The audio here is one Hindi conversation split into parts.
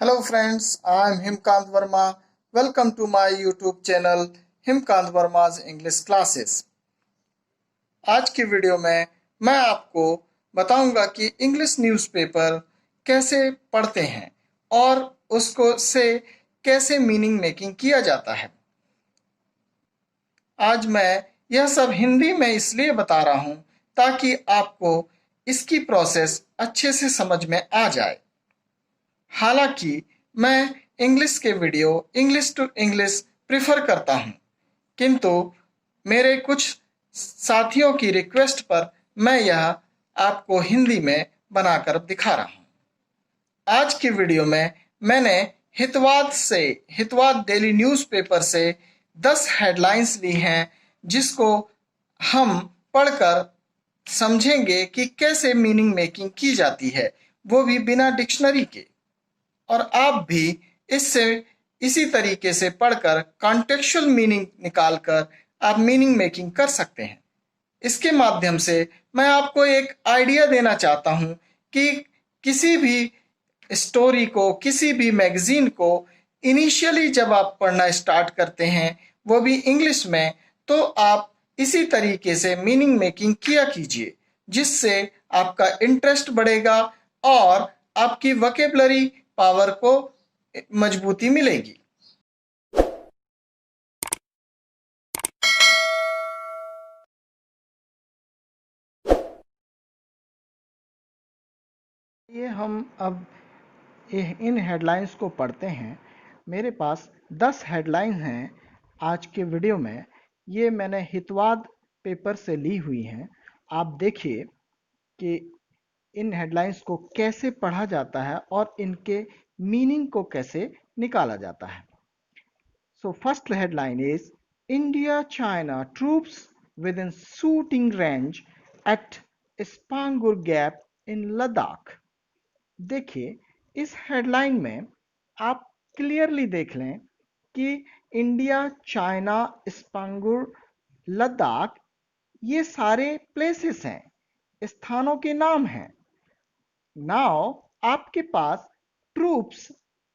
Hello friends, I am Himkant Verma. Welcome to my YouTube channel Himkant Verma's English Classes. आज की वीडियो में मैं आपको बताऊंगा कि इंग्लिश न्यूज़पेपर कैसे पढ़ते हैं और उसको से कैसे मीनिंग मेकिंग किया जाता है। आज मैं यह सब हिंदी में इसलिए बता रहा हूं ताकि आपको इसकी प्रोसेस अच्छे से समझ में आ जाए। हालांकि मैं इंग्लिश के video English to English prefer करता हूं, किंतु मेरे कुछ साथियों की रिक्वेस्ट पर मैं यह आपको हिंदी में बनाकर दिखा रहा हूं। आज की वीडियो में मैंने हितवाद डेली न्यूज़पेपर से 10 हेडलाइंस ली हैं, जिसको हम पढ़कर समझेंगे कि कैसे मीनिंग मेकिंग की जाती है, वो भी बिना डिक्शनरी के। और आप भी इससे इसी तरीके से पढ़कर कॉन्टेक्चुअल मीनिंग निकालकर आप मीनिंग मेकिंग कर सकते हैं। इसके माध्यम से मैं आपको एक आइडिया देना चाहता हूं कि किसी भी स्टोरी को, किसी भी मैगजीन को इनिशियली जब आप पढ़ना स्टार्ट करते हैं, वो भी इंग्लिश में, तो आप इसी तरीके से मीनिंग मेकिंग किया कीजिए, जिससे आपका इंटरेस्ट बढ़ेगा और आपकी वोकेबलरी पावर को मजबूती मिलेगी। ये हम अब इन हेडलाइंस को पढ़ते हैं। मेरे पास 10 हेडलाइंस हैं आज के वीडियो में। ये मैंने हितवाद पेपर से ली हुई हैं। आप देखिए कि इन हेडलाइंस को कैसे पढ़ा जाता है और इनके मीनिंग को कैसे निकाला जाता है। So first headline is India-China troops within shooting range at Spangur Gap in Ladakh। देखिए, इस हेडलाइन में आप क्लियरली देख लें कि इंडिया, चाइना, स्पांगुर, लद्दाख, ये सारे प्लेसेस हैं, स्थानों के नाम हैं। नाउ आपके पास ट्रूप्स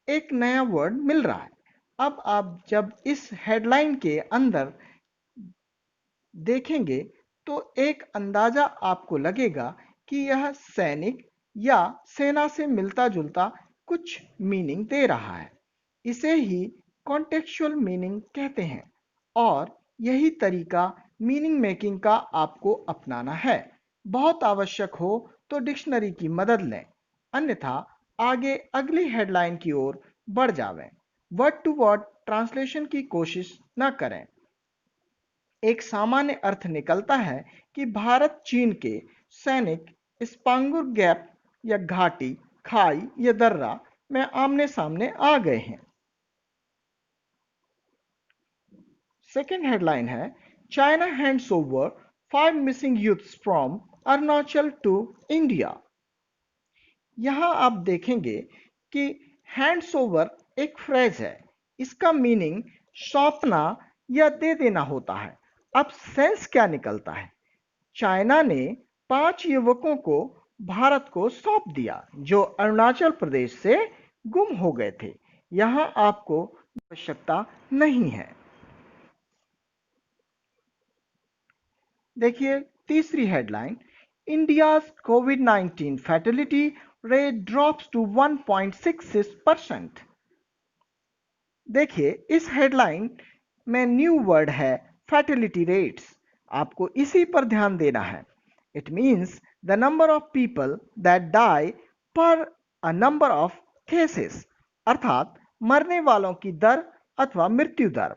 एक नया वर्ड मिल रहा है। अब आप जब इस हेडलाइन के अंदर देखेंगे तो एक अंदाजा आपको लगेगा कि यह सैनिक या सेना से मिलता जुलता कुछ मीनिंग दे रहा है। इसे ही कॉन्टेक्चुअल मीनिंग कहते हैं और यही तरीका मीनिंग मेकिंग का आपको अपनाना है। बहुत आवश्यक हो तो डिक्शनरी की मदद लें, अन्यथा आगे अगली हेडलाइन की ओर बढ़ जावें। वर्ड टू वर्ड ट्रांसलेशन की कोशिश न करें। एक सामान्य अर्थ निकलता है कि भारत चीन के सैनिक स्पांगुर गैप या घाटी, खाई या दर्रा में आमने सामने आ गए हैं। सेकेंड हेडलाइन है China hands over 5 missing youths from Arunachal to India. यहां आप देखेंगे कि हैंड्स ओवर एक फ्रेज है। इसका मीनिंग सौंपना या दे देना होता है। अब सेंस क्या निकलता है? चाइना ने 5 युवकों को भारत को सौंप दिया जो अरुणाचल प्रदेश से गुम हो गए थे। यहां आपको आवश्यकता नहीं है। देखिए तीसरी हेडलाइन, इंडियाज कोविड-19 फैटेलिटी रेट ड्रॉप्स टू 1.66%। देखिए इस हेडलाइन में न्यू वर्ड है फैटेलिटी रेट्स। आपको इसी पर ध्यान देना है। It means the number of people that die per a number of cases, अर्थात मरने वालों की दर अथवा मृत्यु दर।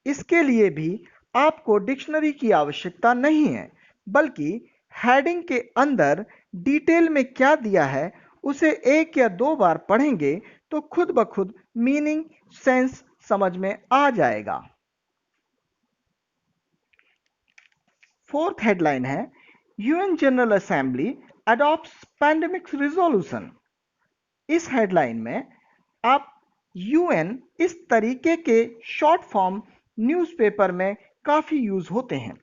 इसके लिए भी आपको डिक्शनरी की आवश्यकता नहीं है, बल्कि हेडिंग के अंदर डिटेल में क्या दिया है उसे 1 या 2 बार पढ़ेंगे तो खुद ब खुद मीनिंग सेंस समझ में आ जाएगा। फोर्थ हेडलाइन है UN general assembly adopts pandemic resolution. इस हेडलाइन में आप यूएन इस तरीके के शॉर्ट फॉर्म न्यूज़पेपर में काफ़ी यूज़ होते हैं।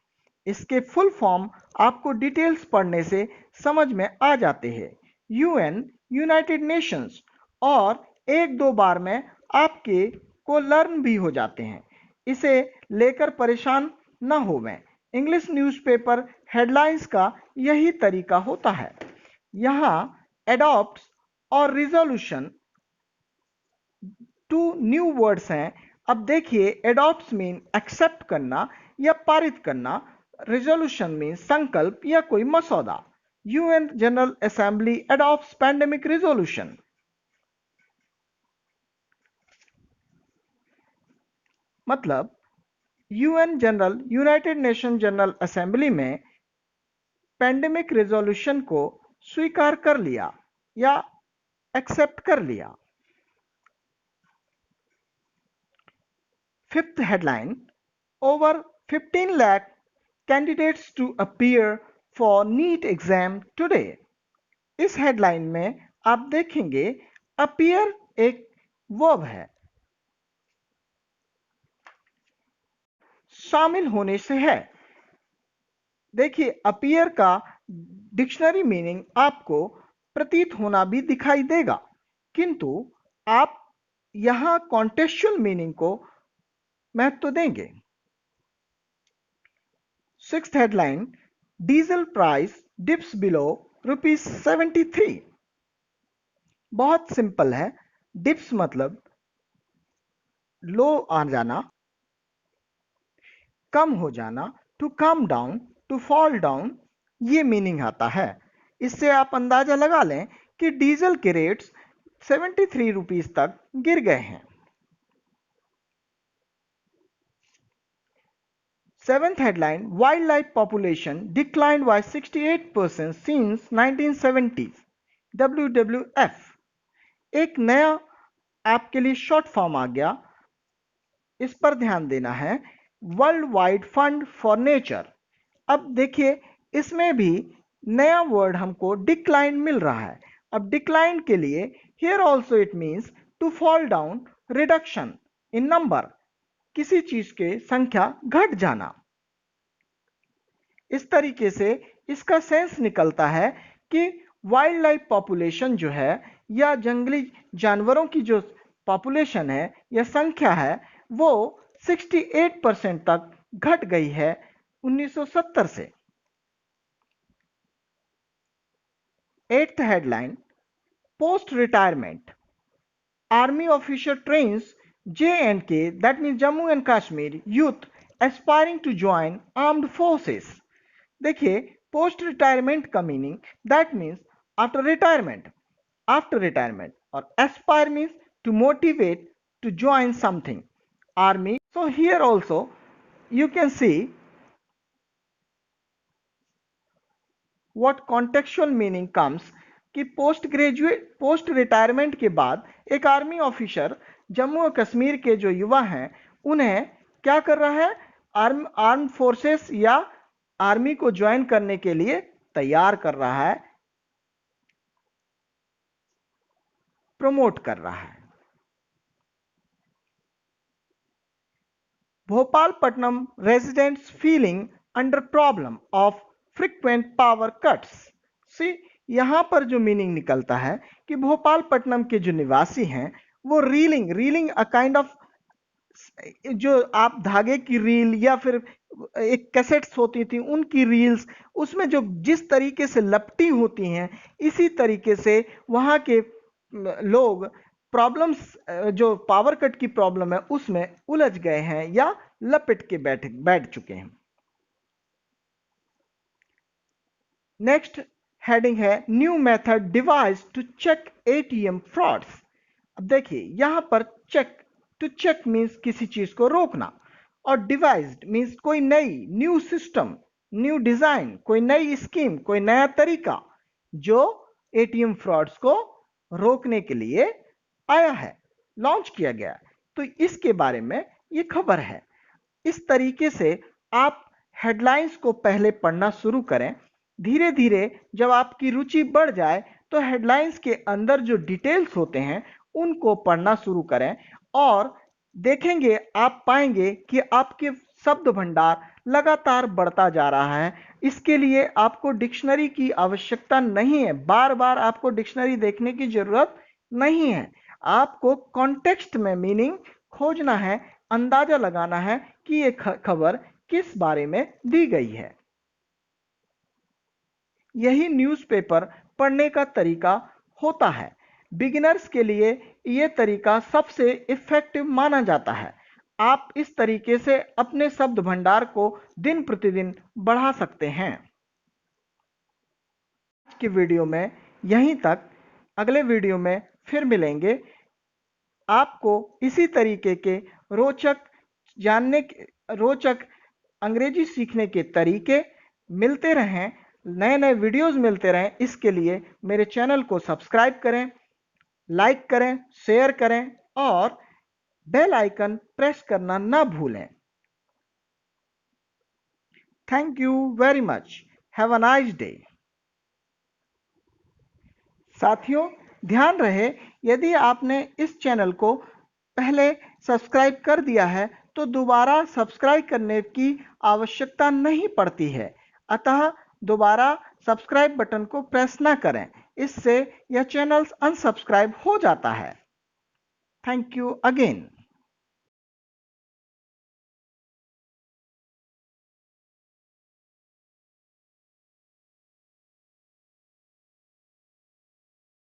इसके फुल फॉर्म आपको डिटेल्स पढ़ने से समझ में आ जाते हैं। यूएन यूनाइटेड नेशंस और एक दो बार में आपके को लर्न भी हो जाते हैं। इसे लेकर परेशान न होवें। इंग्लिश न्यूज़पेपर हेडलाइंस का यही तरीका होता है। यहाँ एडॉप्ट्स और रिजोल्यूशन टू न्यू वर्ड्स हैं। अब देखिए, एडॉप्ट्स मीन एक्सेप्ट करना या पारित करना, रिजोल्यूशन मीन संकल्प या कोई मसौदा। U N general assembly adopts pandemic resolution. मतलब यूनाइटेड नेशन जनरल असेंबली में पैंडेमिक रिजोल्यूशन को स्वीकार कर लिया या एक्सेप्ट कर लिया। Fifth headline, over 15 lakh candidates to appear for NEET exam today. इस हेडलाइन में आप देखेंगे अपीयर एक वर्ब है, शामिल होने से है। देखिए, अपीयर का डिक्शनरी मीनिंग आपको प्रतीत होना भी दिखाई देगा, किंतु आप यहां कॉन्टेक्चुअल मीनिंग को महत्व देंगे। Sixth headline, diesel price dips below ₹73। बहुत सिंपल है। डिप्स मतलब लो आ जाना, कम हो जाना, to come down, to fall down, ये मीनिंग आता है। इससे आप अंदाजा लगा लें कि डीजल के रेट्स 73 रुपीस तक गिर गए हैं। Seventh headline, wildlife population declined by 68% since 1970s. WWF। एक नया आपके लिए शॉर्ट फॉर्म आ गया, इस पर ध्यान देना है, world wide fund for nature. अब देखिए, इसमें भी नया वर्ड हमको डिक्लाइन मिल रहा है। अब डिक्लाइन के लिए here also it means to fall down, reduction in number, किसी चीज के संख्या घट जाना। इस तरीके से इसका सेंस निकलता है कि वाइल्ड लाइफ पॉपुलेशन जो है या जंगली जानवरों की जो पॉपुलेशन है या संख्या है वो 68% तक घट गई है 1970 से। Eighth headline, post retirement army officer trains J&K, that means Jammu and Kashmir youth aspiring to join armed forces। देखिए, पोस्ट रिटायरमेंट का meaning that means after retirement, और aspire means to motivate to join something, army. So here also you can see what contextual meaning comes कि पोस्ट रिटायरमेंट के बाद एक आर्मी ऑफिसर जम्मू और कश्मीर के जो युवा हैं उन्हें क्या कर रहा है, आर्म फोर्सेस या आर्मी को ज्वाइन करने के लिए तैयार कर रहा है, प्रमोट कर रहा है। Bhopalpatnam residents feeling under problem of frequent power cuts. See, यहां पर जो मीनिंग निकलता है कि भोपालपट्टनम के जो निवासी हैं वो रीलिंग अ काइंड ऑफ, जो आप धागे की रील या फिर एक कैसेट्स होती थी उनकी रील्स, उसमें जो जिस तरीके से लपटी होती हैं इसी तरीके से वहां के लोग प्रॉब्लम्स, जो पावर कट की प्रॉब्लम है उसमें उलझ गए हैं या लपेट के बैठ चुके हैं। नेक्स्ट हेडिंग है, new method device to check ATM frauds. अब देखिए, यहां पर चेक, टू चेक मीन्स किसी चीज को रोकना, और डिवाइस्ड मीन्स कोई नई, न्यू सिस्टम, न्यू डिजाइन, कोई नई स्कीम, कोई नया तरीका जो ATM फ्रॉड्स को रोकने के लिए आया है, लॉन्च किया गया। तो इसके बारे में ये खबर है। इस तरीके से आप हेडलाइंस को पहले पढ़ना शुरू करें। धीरे धीरे जब आपकी रुचि बढ़ जाए तो हेडलाइंस के अंदर जो डिटेल्स होते हैं उनको पढ़ना शुरू करें, और देखेंगे, आप पाएंगे कि आपके शब्द भंडार लगातार बढ़ता जा रहा है। इसके लिए आपको डिक्शनरी की आवश्यकता नहीं है, बार बार आपको डिक्शनरी देखने की जरूरत नहीं है। आपको कॉन्टेक्स्ट में मीनिंग खोजना है, अंदाजा लगाना है कि ये खबर किस बारे में दी गई है। यही न्यूज़पेपर पढ़ने का तरीका होता है। बिगिनर्स के लिए यह तरीका सबसे इफेक्टिव माना जाता है। आप इस तरीके से अपने शब्द भंडार को दिन प्रतिदिन बढ़ा सकते हैं। आज की वीडियो में यहीं तक। अगले वीडियो में फिर मिलेंगे। आपको इसी तरीके के रोचक अंग्रेजी सीखने के तरीके मिलते रहें, नए नए वीडियोस मिलते रहें। इसके लिए मेरे चैनल को सब्सक्राइब करें, लाइक करें, शेयर करें और बेल आइकन प्रेस करना ना भूलें। Thank you very much. Have a nice day. साथियों, ध्यान रहे, यदि आपने इस चैनल को पहले सब्सक्राइब कर दिया है तो दोबारा सब्सक्राइब करने की आवश्यकता नहीं पड़ती है। अतः दोबारा सब्सक्राइब बटन को प्रेस ना करें, इससे यह चैनल अनसब्सक्राइब हो जाता है। Thank you again.